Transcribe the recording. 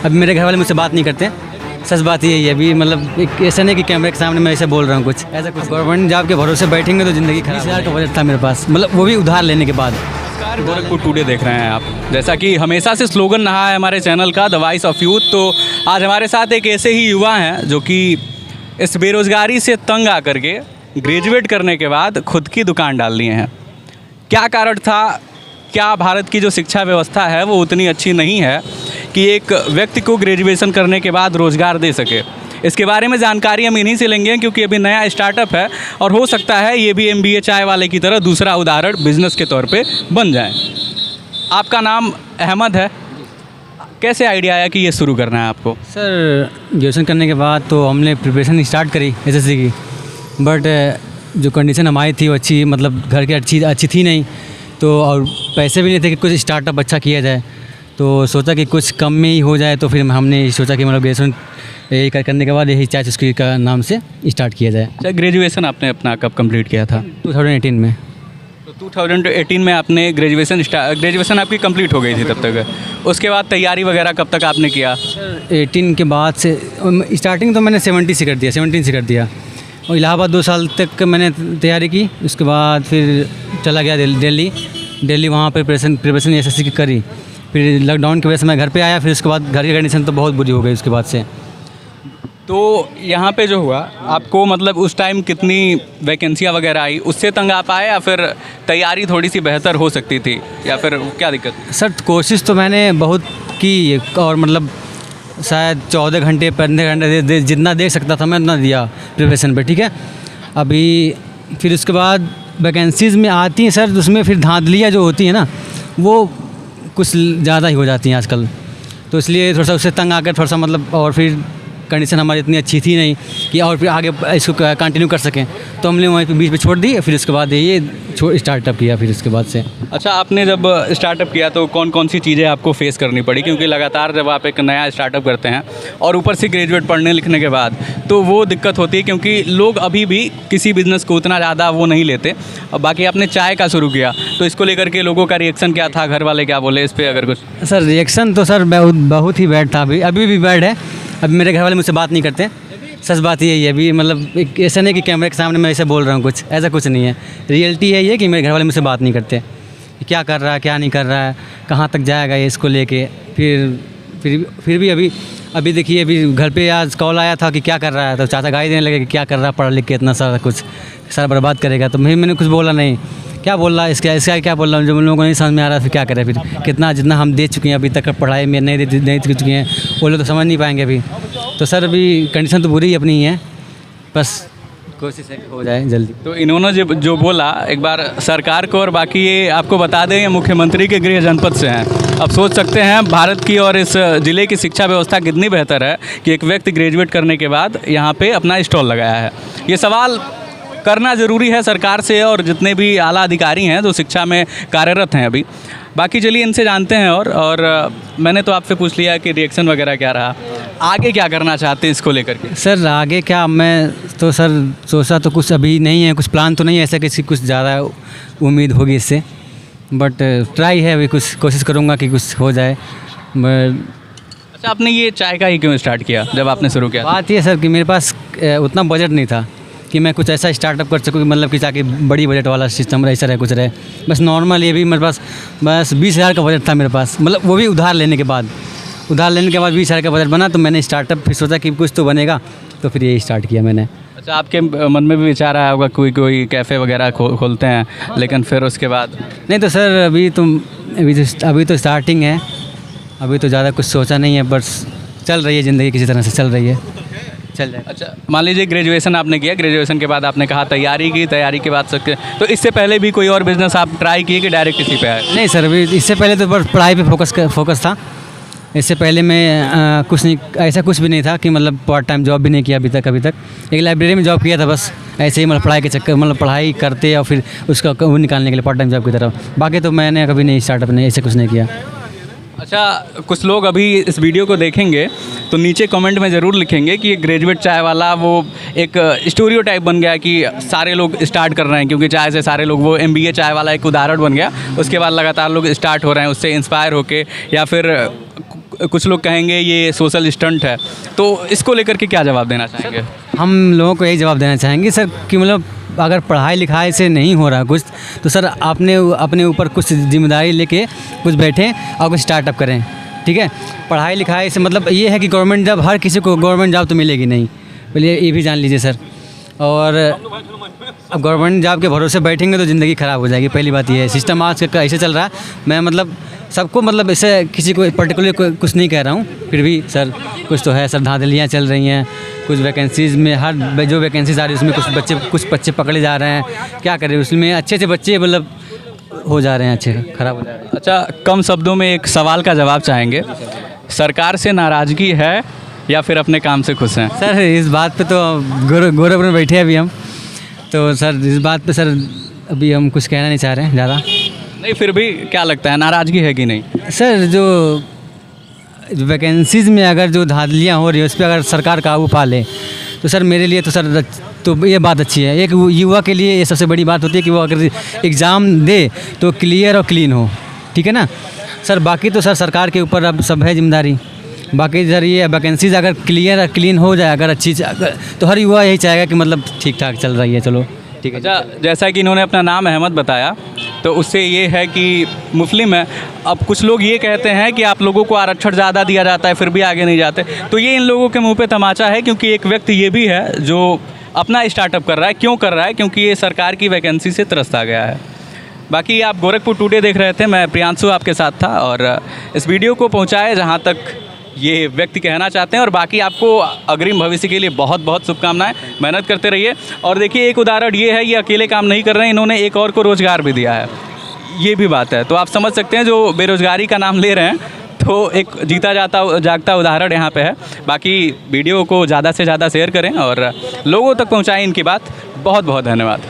अभी मेरे घर वाले मुझसे बात नहीं करते, सच बात यही है। अभी मतलब एक ऐसा नहीं कि कैमरे के सामने मैं ऐसे बोल रहा हूँ कुछ ऐसा कुछ। गवर्नमेंट जॉब के भरोसे बैठेंगे तो ज़िंदगी खराब। 20,000 का बजट था मेरे पास, मतलब वो भी उधार लेने के बाद। गोरखपुर टुडे देख रहे हैं आप। जैसा कि हमेशा से स्लोगन रहा है हमारे चैनल का, द वॉइस ऑफ यूथ, तो आज हमारे साथ एक ऐसे ही युवा हैं जो कि इस बेरोज़गारी से तंग आकर के ग्रेजुएट करने के बाद खुद की दुकान डाल लिए हैं। क्या कारण था? क्या भारत की जो शिक्षा व्यवस्था है वो उतनी अच्छी नहीं है कि एक व्यक्ति को ग्रेजुएशन करने के बाद रोज़गार दे सके? इसके बारे में जानकारी हम इन्हीं से लेंगे, क्योंकि अभी नया स्टार्टअप है और हो सकता है ये भी MBA चाय वाले की तरह दूसरा उदाहरण बिजनेस के तौर पे बन जाए। आपका नाम अहमद है, कैसे आइडिया आया कि ये शुरू करना है आपको? सर ग्रेजुएशन करने के बाद तो हमने प्रिपरेशन स्टार्ट करी SSC की, बट जो कंडीशन हमारी थी वो अच्छी, मतलब घर की अच्छी थी नहीं, तो और पैसे भी नहीं थे कि कुछ स्टार्टअप अच्छा किया जाए। तो सोचा कि कुछ कम में ही हो जाए, तो फिर हमने सोचा कि मतलब ग्रेजुएशन यही करने के बाद यही चाय चुस्की का नाम से स्टार्ट किया जाए। अच्छा, ग्रेजुएशन आपने अपना कब कंप्लीट किया था? 2018 में। तो 2018 में आपने ग्रेजुएशन आपकी कंप्लीट हो गई थी तब तक? उसके बाद तैयारी वगैरह कब तक आपने किया? 18 के बाद से स्टार्टिंग तो मैंने 17 से कर दिया और इलाहाबाद 2 साल तक मैंने तैयारी की। उसके बाद फिर चला गया दिल्ली, वहाँ पर प्रिपरेशन SSC की करी। फिर लॉकडाउन की वजह से मैं घर पे आया, फिर उसके बाद घर की कंडीशन तो बहुत बुरी हो गई उसके बाद से। तो यहाँ पे जो हुआ आपको, मतलब उस टाइम कितनी वैकेंसियाँ वगैरह आई, उससे तंग आ पाए या फिर तैयारी थोड़ी सी बेहतर हो सकती थी, या फिर क्या दिक्कत? सर कोशिश तो मैंने बहुत की और मतलब शायद 14 घंटे 15 घंटे जितना देख सकता था मैं उतना दिया प्रिपरेशन पे, ठीक है। अभी फिर उसके बाद वैकेंसीज़ में आती हैं सर, उसमें फिर धांधलियाँ जो होती हैं ना वो कुछ ज़्यादा ही हो जाती हैं आजकल, तो इसलिए थोड़ा सा उससे तंग आकर थोड़ा सा मतलब, और फिर कंडीशन हमारी इतनी अच्छी थी नहीं कि और फिर आगे इसको कंटिन्यू कर सकें, तो हमने वहीं पे बीच में छोड़ दी। फिर उसके बाद ये स्टार्टअप किया फिर उसके बाद से। अच्छा, आपने जब स्टार्टअप किया तो कौन कौन सी चीज़ें आपको फेस करनी पड़ी? क्योंकि लगातार जब आप एक नया स्टार्टअप करते हैं और ऊपर से ग्रेजुएट पढ़ने लिखने के बाद, तो वो दिक्कत होती है, क्योंकि लोग अभी भी किसी बिज़नेस को उतना ज़्यादा वो नहीं लेते। और बाकी आपने चाय का शुरू किया, तो इसको लेकर के लोगों का रिएक्शन क्या था? घर वाले क्या बोले इस पर, अगर कुछ? सर रिएक्शन तो सर बहुत ही बैड था, अभी भी बैड है। अभी मेरे घर वाले मुझसे बात नहीं करते, सच बात यही है। अभी मतलब एक ऐसा नहीं कि कैमरे के सामने मैं ऐसे बोल रहा हूँ कुछ ऐसा कुछ नहीं है। रियलिटी है ये कि मेरे घर वाले मुझसे बात नहीं करते, क्या कर रहा है क्या नहीं कर रहा है, कहाँ तक जाएगा ये, इसको लेके। फिर भी अभी देखिए, अभी घर पे आज कॉल आया था कि क्या कर रहा है, तो चाचा गाली देने लगे कि क्या कर रहा है, पढ़ लिख के इतना सारा कुछ सारा बर्बाद करेगा। तो मैंने कुछ बोला नहीं, क्या बोल रहा है इसका क्या बोल रहा हूँ, जब उन लोगों को नहीं समझ में आ रहा फिर क्या करें। फिर जितना हम दे चुके हैं अभी तक पढ़ाई में नहीं दे चुके हैं, वो लोग तो समझ नहीं पाएंगे अभी। तो सर अभी कंडीशन तो बुरी ही अपनी ही है, बस कोशिश है कि हो जाए जल्दी। तो इन्होंने जो बोला, एक बार सरकार को और बाकी ये आपको बता दें, ये मुख्यमंत्री के गृह जनपद से हैं। अब सोच सकते हैं भारत की और इस ज़िले की शिक्षा व्यवस्था कितनी बेहतर है कि एक व्यक्ति ग्रेजुएट करने के बाद यहाँ पे अपना स्टॉल लगाया है। ये सवाल करना ज़रूरी है सरकार से और जितने भी आला अधिकारी हैं जो शिक्षा में कार्यरत हैं अभी। बाकी चलिए इनसे जानते हैं। और मैंने तो आपसे पूछ लिया कि रिएक्शन वगैरह क्या रहा, आगे क्या करना चाहते हैं इसको लेकर के? सर आगे क्या, मैं तो सर सोचा तो कुछ अभी नहीं है, कुछ प्लान तो नहीं है ऐसा किसी कुछ ज़्यादा उम्मीद होगी इससे, बट ट्राई है, अभी कुछ कोशिश करूँगा कि कुछ हो जाए। अच्छा, आपने ये चाय का ही क्यों स्टार्ट किया जब आपने शुरू किया? बात ये सर कि मेरे पास उतना बजट नहीं था कि मैं कुछ ऐसा स्टार्टअप कर सकूँ, मतलब कि ताकि बड़ी बजट वाला सिस्टम ऐसा रहे, कुछ रहे। बस नॉर्मल, ये भी मेरे पास बस 20,000 का बजट था मेरे पास, मतलब वो भी उधार लेने के बाद 20,000 का बजट बना, तो मैंने स्टार्टअप फिर सोचा कि कुछ तो बनेगा, तो फिर ये स्टार्ट किया मैंने। अच्छा, आपके मन में भी विचार आया होगा कोई कैफ़े वगैरह खोलते हैं, लेकिन फिर उसके बाद? नहीं तो सर अभी तो स्टार्टिंग है, अभी तो ज़्यादा कुछ सोचा नहीं है, बस चल रही है ज़िंदगी, किसी तरह से चल रही है, चल जाए। अच्छा, मान लीजिए ग्रेजुएशन आपने किया, ग्रेजुएशन के बाद आपने कहा तैयारी के बाद सकते, तो इससे पहले भी कोई और बिज़नेस आप ट्राई किए कि डायरेक्ट इसी पे आए? नहीं सर, अभी इससे पहले तो बस पढ़ाई पे फोकस था। इससे पहले मैं कुछ नहीं, ऐसा कुछ भी नहीं था कि मतलब पार्ट टाइम जॉब भी नहीं किया अभी तक। एक लाइब्रेरी में जॉब किया था बस, ऐसे ही मतलब पढ़ाई के चक्कर, मतलब पढ़ाई करते और फिर उसका वो निकालने के लिए पार्ट टाइम जॉब की तरफ। बाकी तो मैंने कभी नहीं, स्टार्टअप नहीं, ऐसे कुछ नहीं किया। अच्छा, कुछ लोग अभी इस वीडियो को देखेंगे तो नीचे कमेंट में ज़रूर लिखेंगे कि ग्रेजुएट चाय वाला वो एक स्टोरियो टाइप बन गया कि सारे लोग स्टार्ट कर रहे हैं, क्योंकि चाय से सारे लोग, वो MBA चाय वाला एक उदाहरण बन गया। उसके बाद लगातार लोग स्टार्ट हो रहे हैं उससे इंस्पायर होके, या फिर कुछ लोग कहेंगे ये सोशल स्टंट है, तो इसको लेकर के क्या जवाब देना चाहेंगे? हम लोगों को यही जवाब देना चाहेंगे सर कि मतलब अगर पढ़ाई लिखाई से नहीं हो रहा कुछ, तो सर आपने अपने ऊपर कुछ जिम्मेदारी लेके कुछ बैठें और कुछ स्टार्टअप करें, ठीक है। पढ़ाई लिखाई से मतलब ये है कि गवर्नमेंट जॉब, हर किसी को गवर्नमेंट जॉब तो मिलेगी नहीं, पहले ये भी जान लीजिए सर। और अब गवर्नमेंट जॉब के भरोसे बैठेंगे तो ज़िंदगी ख़राब हो जाएगी, पहली बात ये है। सिस्टम आज का ऐसे चल रहा है, मैं मतलब सबको मतलब ऐसे किसी को पर्टिकुलर कुछ नहीं कह रहा हूँ, फिर भी सर कुछ तो है सर, धांधलियाँ चल रही हैं। कुछ वैकेंसीज़ में हर जो वैकेंसीज आ रही है उसमें कुछ बच्चे पकड़े जा रहे हैं, क्या करें उसमें, अच्छे बच्चे मतलब हो जा रहे हैं, अच्छे ख़राब हो जा रहे हैं। अच्छा, कम शब्दों में एक सवाल का जवाब चाहेंगे, सरकार से नाराज़गी है या फिर अपने काम से खुश हैं? सर इस बात पे तो गौरव में बैठे हैं अभी हम, तो सर इस बात पे सर अभी हम कुछ कहना नहीं चाह रहे हैं ज़्यादा। नहीं, फिर भी क्या लगता है, नाराज़गी है कि नहीं? सर जो वैकेंसीज़ में अगर जो धांधलियाँ हो रही है उस पर अगर सरकार काबू पा ले तो सर मेरे लिए तो सर तो ये बात अच्छी है। एक युवा के लिए ये सबसे बड़ी बात होती है कि वो अगर एग्ज़ाम दे तो क्लियर और क्लीन हो, ठीक है ना सर। बाकी तो सर सरकार के ऊपर अब सब है जिम्मेदारी। बाकी सर ये वैकेंसीज़ अगर क्लियर और क्लीन हो जाए, अगर अच्छी तो हर युवा यही चाहेगा कि मतलब ठीक ठाक चल रही है, चलो ठीक है। अच्छा, जैसा कि इन्होंने अपना नाम अहमद बताया, तो उससे ये है कि मुस्लिम है। अब कुछ लोग ये कहते हैं कि आप लोगों को आरक्षण ज़्यादा दिया जाता है फिर भी आगे नहीं जाते, तो ये इन लोगों के मुंह पे तमाचा है, क्योंकि एक व्यक्ति ये भी है जो अपना स्टार्टअप कर रहा है। क्यों कर रहा है? क्योंकि ये सरकार की वैकेंसी से त्रस्त आ गया है। बाकी आप गोरखपुर टुडे देख रहे थे, मैं प्रियांशु आपके साथ था, और इस वीडियो को पहुँचाए जहाँ तक ये व्यक्ति कहना चाहते हैं। और बाकी आपको अग्रिम भविष्य के लिए बहुत बहुत शुभकामनाएं, मेहनत करते रहिए। और देखिए, एक उदाहरण ये है, ये अकेले काम नहीं कर रहे हैं, इन्होंने एक और को रोज़गार भी दिया है, ये भी बात है। तो आप समझ सकते हैं, जो बेरोज़गारी का नाम ले रहे हैं, तो एक जीता जागता उदाहरण यहाँ पे है। बाकी वीडियो को ज़्यादा से ज़्यादा शेयर करें और लोगों तक पहुँचाएँ इनकी बात। बहुत बहुत धन्यवाद।